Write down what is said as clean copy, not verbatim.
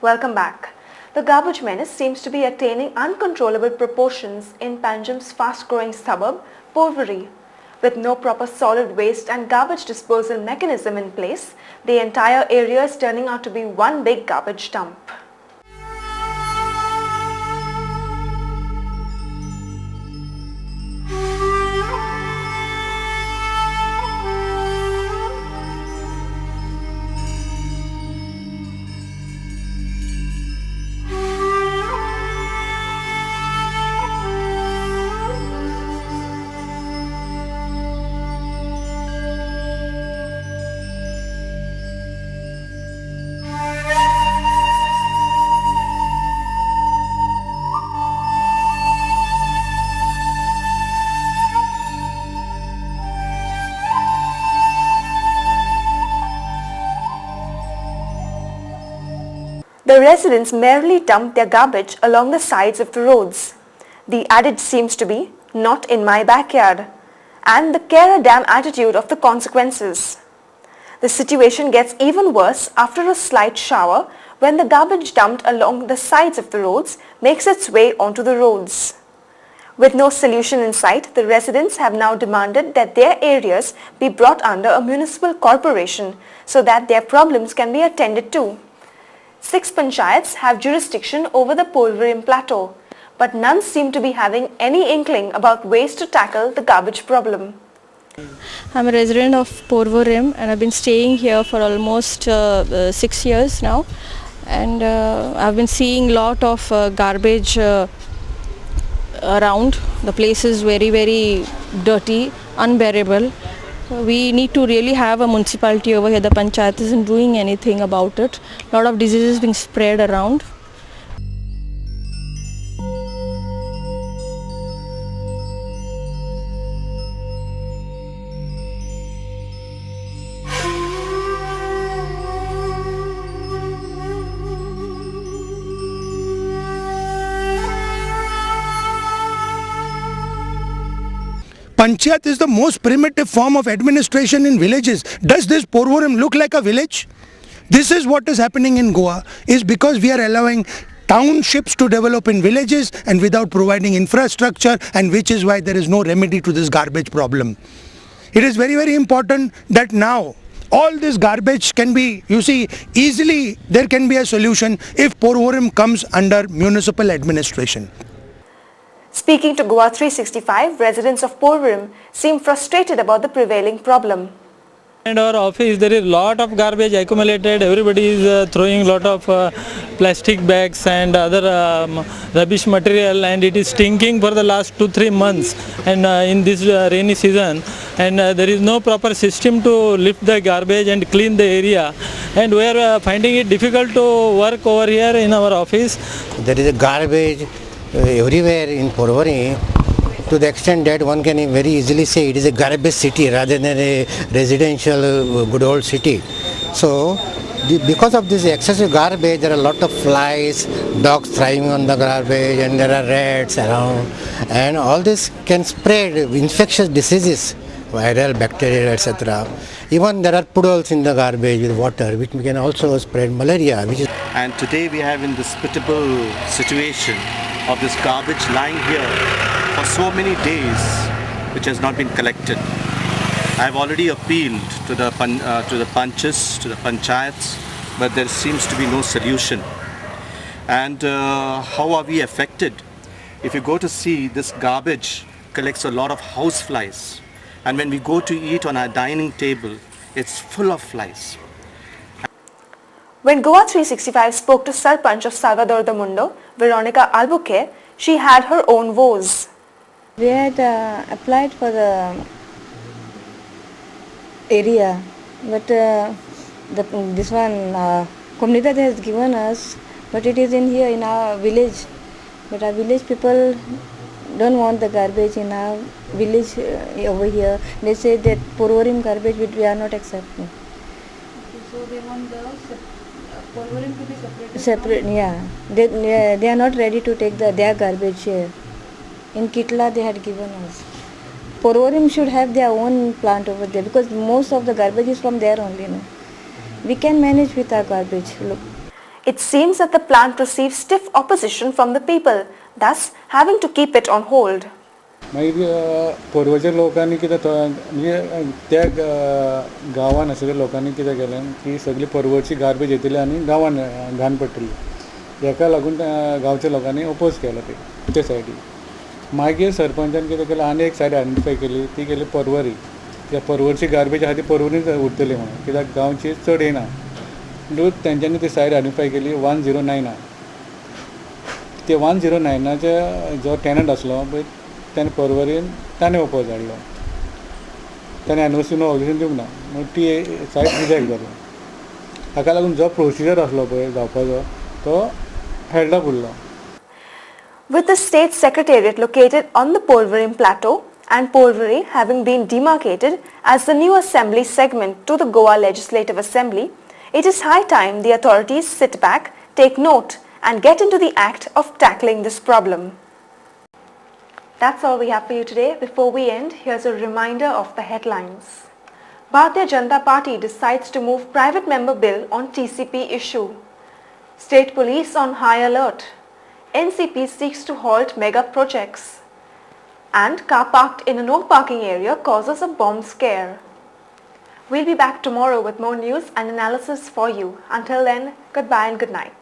Welcome back. The garbage menace seems to be attaining uncontrollable proportions in Panjim's fast-growing suburb, Porvorim. With no proper solid waste and garbage disposal mechanism in place, the entire area is turning out to be one big garbage dump. The residents merely dump their garbage along the sides of the roads. The adage seems to be, "not in my backyard," and the care a damn attitude of the consequences. The situation gets even worse after a slight shower when the garbage dumped along the sides of the roads makes its way onto the roads. With no solution in sight, the residents have now demanded that their areas be brought under a municipal corporation so that their problems can be attended to. 6 panchayats have jurisdiction over the Porvorim plateau, but none seem to be having any inkling about ways to tackle the garbage problem. I'm a resident of Porvorim and I've been staying here for almost 6 years now, and I've been seeing lot of garbage around. The place is very dirty, unbearable. We need to really have a municipality over here. The panchayat isn't doing anything about it. A lot of diseases being spread around. Panchayat is the most primitive form of administration in villages. Does this Porvorim look like a village? This is what is happening in Goa, is because we are allowing townships to develop in villages and without providing infrastructure, and which is why there is no remedy to this garbage problem. It is very important that now all this garbage can be, easily there can be a solution if Porvorim comes under municipal administration. Speaking to Goa 365, residents of Porvorim seem frustrated about the prevailing problem. In our office there is lot of garbage accumulated. Everybody is throwing lot of plastic bags and other rubbish material, and it is stinking for the last 2-3 months, and in this rainy season, and there is no proper system to lift the garbage and clean the area, and we are finding it difficult to work over here in our office. There is a garbage everywhere in Porvorim, to the extent that one can very easily say it is a garbage city rather than a residential good old city. So because of this excessive garbage, there are a lot of flies, dogs thriving on the garbage, and there are rats around, and all this can spread infectious diseases, viral, bacterial, etc. Even there are puddles in the garbage with water, which can also spread malaria. And today we have in this pitiable situation of this garbage lying here for so many days, which has not been collected. I have already appealed to the panchs, to the panchayats, but there seems to be no solution. And how are we affected? If you go to see, this garbage collects a lot of house flies, and when we go to eat on our dining table, it's full of flies. When Goa 365 spoke to Sarpanch of Salvador do Mundo, Veronica Albuquerque, she had her own woes. We had applied for the area, but this one Comunidad has given us, but it is in here in our village. But our village people don't want the garbage in our village over here. They say that Porvorim garbage which we are not accepting. So they want the Porvorim to be separated? Separate, yeah. They are not ready to take their garbage here. In Kitla they had given us. Porvorim should have their own plant over there, because most of the garbage is from there only. No? We can manage with our garbage. Look. It seems that the plant receives stiff opposition from the people, thus having to keep it on hold. मागीर पर्वच्या लोकांनी कितें म्हणजे त्या गांवान आशिल्ल्या लोकांनी कितें केलें की सगळी पर्वची गार्बेज येतली आनी गांवान घाण पडटली हेका लागून गांवच्या लोकांनी ओपोज केलो ते सायडीक मागीर सरपंचान कितें केलें आनी एक सायड आयडेंटिफाय केली ती केली पर्वरी त्या पर्वरची गार्बेज आहा ती पर्वरीच उरतली म्हणून कित्याक गांवची चड येना म्हणून तेंच्यांनी ती सायड आयडेंटिफाय केली 109 ते 109चे जो टॅनंट आसलो पळय त्याने पर्वरीन ताणें ओपोज हाडलो ताणें एनओसी नो ऑब्जेक्शन दिवंक ना म्हणून ती सायट रिजेक्ट जाली हाका लागून जो प्रोसिजर आसलो पळय जावपाचो तो हेल्ड अप उरलो. With the state secretariat located on the Polvorim plateau and Polvori having been demarcated as the new assembly segment to the Goa Legislative Assembly, it is high time the authorities sit back, take note and get into the act of tackling this problem. That's all we have for you today. Before we end, here's a reminder of the headlines. Bharatiya Janata Party decides to move private member bill on TCP issue. State police on high alert. NCP seeks to halt mega projects. And car parked in a no parking area causes a bomb scare. We'll be back tomorrow with more news and analysis for you. Until then, goodbye and good night.